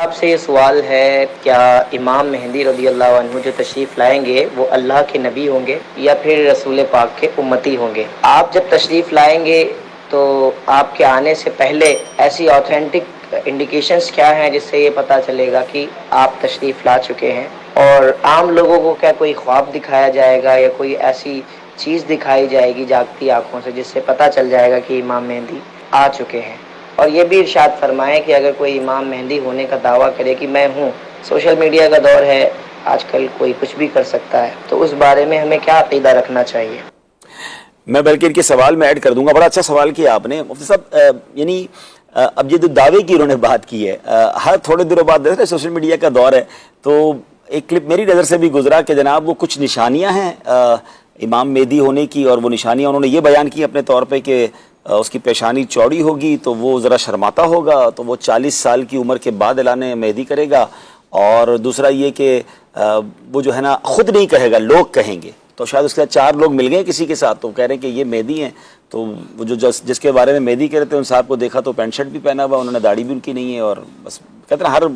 آپ سے یہ سوال ہے، کیا امام مہدی رضی اللہ عنہ جو تشریف لائیں گے وہ اللہ کے نبی ہوں گے یا پھر رسول پاک کے امتی ہوں گے؟ آپ جب تشریف لائیں گے تو آپ کے آنے سے پہلے ایسی آتھینٹک انڈیکیشنز کیا ہیں جس سے یہ پتہ چلے گا کہ آپ تشریف لا چکے ہیں؟ اور عام لوگوں کو کیا کوئی خواب دکھایا جائے گا یا کوئی ایسی چیز دکھائی جائے گی جاگتی آنکھوں سے جس سے پتہ چل جائے گا کہ امام مہدی آ چکے ہیں؟ اور یہ بھی ارشاد فرمائیں کہ اگر کوئی امام مہدی ہونے کا دعویٰ کرے کہ میں ہوں، سوشل میڈیا کا دور ہے، آج کل کوئی کچھ بھی کر سکتا ہے، تو اس بارے میں ہمیں کیا عقیدہ رکھنا چاہیے؟ میں بلکہ ان کے سوال میں ایڈ کر دوں گا. بڑا اچھا سوال کیا آپ نے مفتی صاحب. یعنی اب یہ جو دعوے کی انہوں نے بات کی ہے، ہر تھوڑے دنوں بعد سوشل میڈیا کا دور ہے، تو ایک کلپ میری نظر سے بھی گزرا کہ جناب وہ کچھ نشانیاں ہیں امام مہدی ہونے کی، اور وہ نشانیاں انہوں نے یہ بیان کی اپنے طور پہ کہ اس کی پیشانی چوڑی ہوگی تو وہ ذرا شرماتا ہوگا، تو وہ 40 سال کی عمر کے بعد اعلان مہدی کرے گا، اور دوسرا یہ کہ وہ جو ہے نا خود نہیں کہے گا، لوگ کہیں گے. تو شاید اس کے ساتھ 4 لوگ مل گئے کسی کے ساتھ، تو کہہ رہے ہیں کہ یہ مہدی ہیں. تو وہ جو جس کے بارے میں مہدی کہہ رہے تھے ان صاحب کو دیکھا تو پینٹ شرٹ بھی پہنا ہوا، انہوں نے داڑھی بھی ان کی نہیں ہے، اور بس کہتے ہیں ہر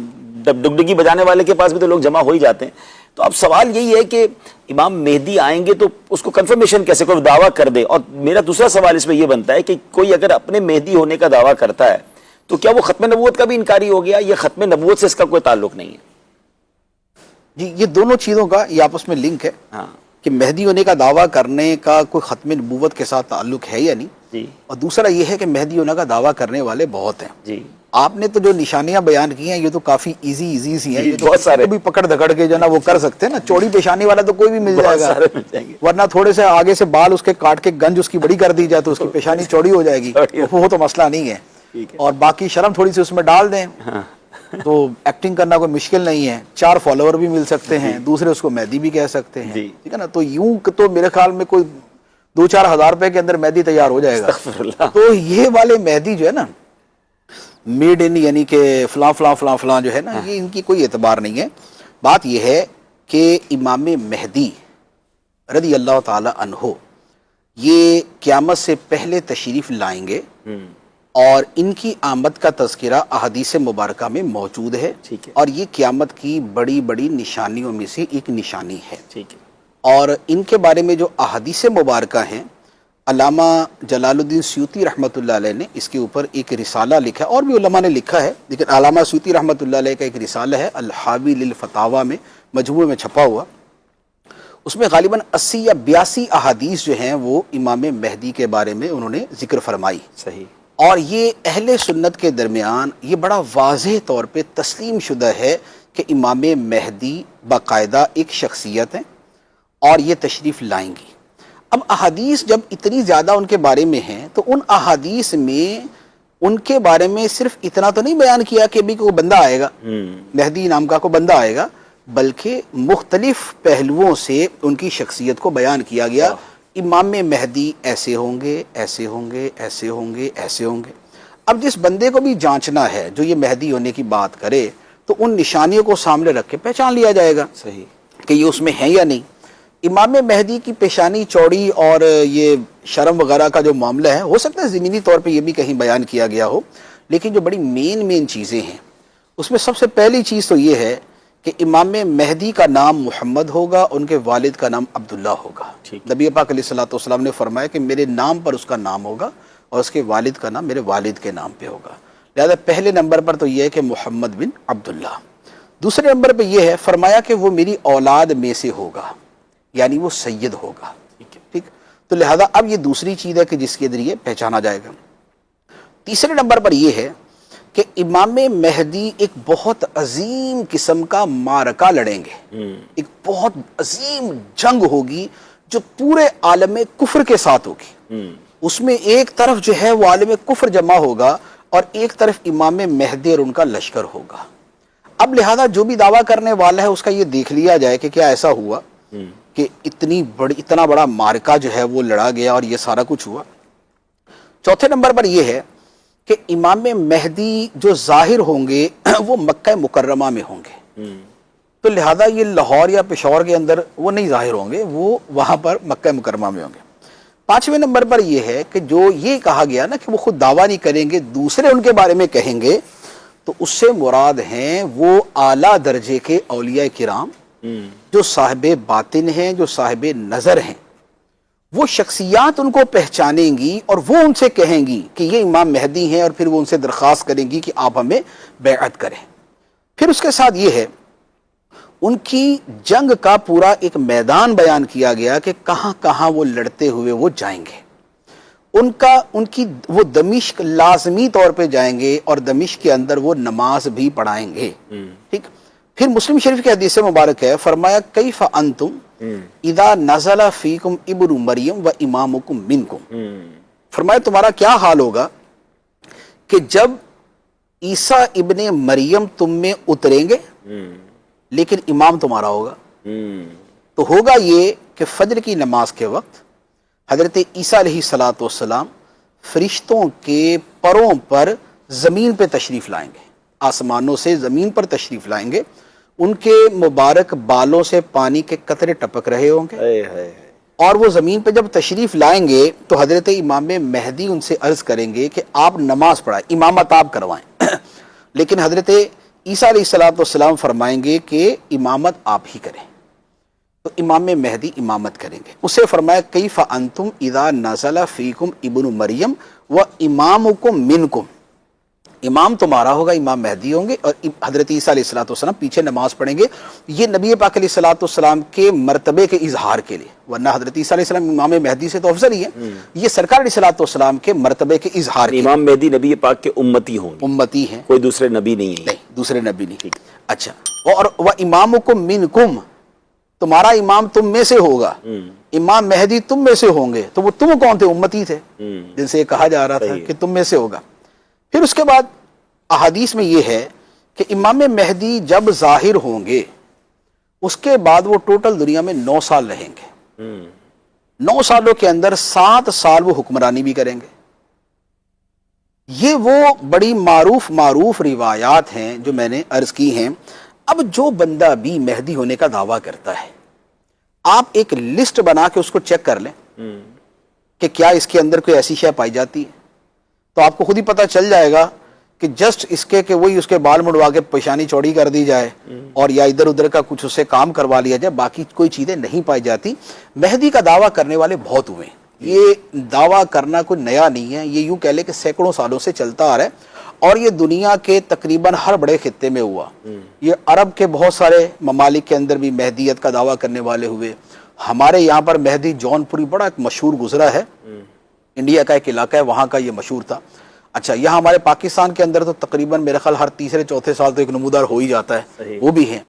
ڈگڈگی بجانے والے کے پاس بھی تو لوگ جمع ہو ہی جاتے ہیں. تو اب سوال یہی ہے کہ امام مہدی آئیں گے تو اس کو کنفرمیشن کیسے کوئی دعویٰ کر دے. اور میرا دوسرا سوال اس میں یہ بنتا ہے کہ کوئی اگر اپنے مہدی ہونے کا دعویٰ کرتا ہے تو کیا وہ ختم نبوت کا بھی انکاری ہو گیا، یا ختم نبوت سے اس کا کوئی تعلق نہیں ہے؟ جی، یہ دونوں چیزوں کا یہ آپس میں لنک ہے. ہاں کہ مہدی ہونے کا دعویٰ کرنے کا کوئی ختم نبوت کے ساتھ تعلق ہے یا نہیں. جی. اور دوسرا یہ ہے کہ مہدی ہونے کا دعویٰ کرنے والے بہت ہیں. جی. آپ نے تو جو نشانیاں بیان کی ہیں یہ تو کافی ایزی سی ہیں، جی، یہ تو بہت سارے بھی پکڑ دھکڑ کے جو نا وہ کر سکتے ہیں نا. چوڑی پیشانی والا تو کوئی بھی مل جائے گا، ورنہ تھوڑے سے آگے سے بال اس کے کاٹ کے گنج اس کی بڑی کر دی جائے تو اس کی پیشانی چوڑی ہو جائے گی، وہ تو مسئلہ نہیں ہے. اور باقی شرم تھوڑی سی اس میں ڈال دیں تو ایکٹنگ کرنا کوئی مشکل نہیں ہے. 4 فالوور بھی مل سکتے ہیں، دوسرے اس کو مہدی بھی کہہ سکتے ہیں، ٹھیک ہے نا. تو یوں تو میرے خیال میں کوئی 2-4 ہزار روپے کے اندر مہدی تیار ہو جائے گا. تو یہ والے مہدی جو ہے نا میڈ ان، یعنی کہ فلاں فلاں فلاں فلاں جو ہے نا، یہ ان کی کوئی اعتبار نہیں ہے. بات یہ ہے کہ امام مہدی رضی اللہ تعالی عنہ یہ قیامت سے پہلے تشریف لائیں گے، اور ان کی آمد کا تذکرہ احادیث مبارکہ میں موجود ہے، اور یہ قیامت کی بڑی بڑی نشانیوں میں سے ایک نشانی ہے. اور ان کے بارے میں جو احادیث مبارکہ ہیں، علامہ جلال الدین سیوطی رحمۃ اللہ علیہ نے اس کے اوپر ایک رسالہ لکھا، اور بھی علماء نے لکھا ہے، لیکن علامہ سیوطی رحمۃ اللہ علیہ کا ایک رسالہ ہے الحاوی للفتاوی میں، مجموعے میں چھپا ہوا. اس میں غالباً 80 یا 82 احادیث جو ہیں وہ امام مہدی کے بارے میں انہوں نے ذکر فرمائی. صحیح. اور یہ اہل سنت کے درمیان یہ بڑا واضح طور پہ تسلیم شدہ ہے کہ امام مہدی باقاعدہ ایک شخصیت ہیں اور یہ تشریف لائیں گی. اب احادیث جب اتنی زیادہ ان کے بارے میں ہیں تو ان احادیث میں ان کے بارے میں صرف اتنا تو نہیں بیان کیا کہ بھی کوئی بندہ آئے گا، مہدی نام کا کوئی بندہ آئے گا، بلکہ مختلف پہلوؤں سے ان کی شخصیت کو بیان کیا گیا. امام مہدی ایسے ہوں گے، ایسے ہوں گے، ایسے ہوں گے، ایسے ہوں گے. اب جس بندے کو بھی جانچنا ہے جو یہ مہدی ہونے کی بات کرے تو ان نشانیوں کو سامنے رکھ کے پہچان لیا جائے گا صحیح کہ یہ اس میں ہے یا نہیں. امام مہدی کی پیشانی چوڑی اور یہ شرم وغیرہ کا جو معاملہ ہے، ہو سکتا ہے زمینی طور پہ یہ بھی کہیں بیان کیا گیا ہو، لیکن جو بڑی مین چیزیں ہیں اس میں سب سے پہلی چیز تو یہ ہے کہ امام مہدی کا نام محمد ہوگا، ان کے والد کا نام عبداللہ ہوگا. نبی پاک علیہ الصلوۃ والسلام نے فرمایا کہ میرے نام پر اس کا نام ہوگا اور اس کے والد کا نام میرے والد کے نام پہ ہوگا. لہذا پہلے نمبر پر تو یہ ہے کہ محمد بن عبداللہ. دوسرے نمبر پہ یہ ہے فرمایا کہ وہ میری اولاد میں سے ہوگا، یعنی وہ سید ہوگا. ٹھیک. تو لہذا اب یہ دوسری چیز ہے کہ جس کے ذریعے پہچانا جائے گا. تیسرے نمبر پر یہ ہے کہ امام مہدی ایک بہت عظیم قسم کا معرکہ لڑیں گے، ایک بہت عظیم جنگ ہوگی جو پورے عالم کفر کے ساتھ ہوگی. اس میں ایک طرف جو ہے وہ عالم کفر جمع ہوگا اور ایک طرف امام مہدی اور ان کا لشکر ہوگا. اب لہذا جو بھی دعویٰ کرنے والا ہے اس کا یہ دیکھ لیا جائے کہ کیا ایسا ہوا کہ اتنا بڑا معرکہ جو ہے وہ لڑا گیا اور یہ سارا کچھ ہوا. چوتھے نمبر پر یہ ہے کہ امام مہدی جو ظاہر ہوں گے وہ مکہ مکرمہ میں ہوں گے، تو لہذا یہ لاہور یا پشاور کے اندر وہ نہیں ظاہر ہوں گے، وہ وہاں پر مکہ مکرمہ میں ہوں گے. پانچویں نمبر پر یہ ہے کہ جو یہ کہا گیا نا کہ وہ خود دعویٰ نہیں کریں گے، دوسرے ان کے بارے میں کہیں گے، تو اس سے مراد ہیں وہ اعلیٰ درجے کے اولیاء کرام جو صاحب باطن ہیں، جو صاحب نظر ہیں. وہ شخصیات ان کو پہچانیں گی اور وہ ان سے کہیں گی کہ یہ امام مہدی ہیں، اور پھر وہ ان سے درخواست کریں گی کہ آپ ہمیں بیعت کریں. پھر اس کے ساتھ یہ ہے ان کی جنگ کا پورا ایک میدان بیان کیا گیا کہ کہاں کہاں وہ لڑتے ہوئے وہ جائیں گے. وہ دمشق لازمی طور پہ جائیں گے اور دمشق کے اندر وہ نماز بھی پڑھائیں گے. ٹھیک. پھر مسلم شریف کی حدیث مبارک ہے، فرمایا کیف انتم اذا نزل فیکم ابن مریم و امامکم منکم. فرمایا تمہارا کیا حال ہوگا کہ جب عیسیٰ ابن مریم تم میں اتریں گے لیکن امام تمہارا ہوگا. تو ہوگا یہ کہ فجر کی نماز کے وقت حضرت عیسیٰ علیہ السلام فرشتوں کے پروں پر زمین پہ تشریف لائیں گے، آسمانوں سے زمین پر تشریف لائیں گے. ان کے مبارک بالوں سے پانی کے قطرے ٹپک رہے ہوں گے، اور وہ زمین پہ جب تشریف لائیں گے تو حضرت امام مہدی ان سے عرض کریں گے کہ آپ نماز پڑھائیں، امامت آپ کروائیں. لیکن حضرت عیسیٰ علیہ السلام فرمائیں گے کہ امامت آپ ہی کریں. تو امام مہدی امامت کریں گے. اسے فرمایا کیف انتم اذا نزل فیکم ابن مریم و امامکم منکم. امام تمہارا ہوگا، امام مہدی ہوں گے، اور حضرت عیسیٰ علیہ السلام پیچھے نماز پڑھیں گے. یہ نبی پاک علیہ السلام کے مرتبے کے اظہار کے لیے، ورنہ حضرت عیسیٰ علیہ السلام امام مہدی سے تو افضل ہی ہے. یہ سرکار علیہ السلام کے مرتبے کے اظہار کے امام مہدی نبی پاک کے امتی ہوں گے، امتی ہیں، کوئی دوسرے نبی نہیں ہے. نہیں دوسرے نبی نہیں. اچھا، اور امامکم منکم، تمہارا امام تم میں سے ہوگا. امام مہدی تم میں سے ہوں گے. تو وہ تم کون تھے؟ امتی تھے، جن سے یہ کہا جا رہا تھا کہ تم میں سے ہوگا. پھر اس کے بعد احادیث میں یہ ہے کہ امام مہدی جب ظاہر ہوں گے اس کے بعد وہ ٹوٹل دنیا میں 9 سال رہیں گے. 9 سالوں کے اندر 7 سال وہ حکمرانی بھی کریں گے. یہ وہ بڑی معروف روایات ہیں جو میں نے عرض کی ہیں. اب جو بندہ بھی مہدی ہونے کا دعویٰ کرتا ہے، آپ ایک لسٹ بنا کے اس کو چیک کر لیں کہ کیا اس کے اندر کوئی ایسی شے پائی جاتی ہے، تو آپ کو خود ہی پتہ چل جائے گا کہ جسٹ اس کے کہ وہی اس کے بال مڑوا کے پیشانی چوڑی کر دی جائے اور یا ادھر ادھر کا کچھ اس سے کام کروا لیا جائے، باقی کوئی چیزیں نہیں پائی جاتی. مہدی کا دعویٰ کرنے والے بہت ہوئے ہیں. یہ دعویٰ کرنا کوئی نیا نہیں ہے، یہ یوں کہہ لے کہ سینکڑوں سالوں سے چلتا آ رہا ہے، اور یہ دنیا کے تقریباً ہر بڑے خطے میں ہوا. یہ عرب کے بہت سارے ممالک کے اندر بھی مہدیت کا دعویٰ کرنے والے ہوئے. ہمارے یہاں پر مہدی جون پوری بڑا ایک مشہور گزرا ہے، انڈیا کا ایک علاقہ ہے، وہاں کا یہ مشہور تھا. اچھا، یہاں ہمارے پاکستان کے اندر تو تقریباً میرے خیال ہر تیسرے چوتھے سال تو ایک نمودار ہو ہی جاتا ہے، وہ بھی ہیں.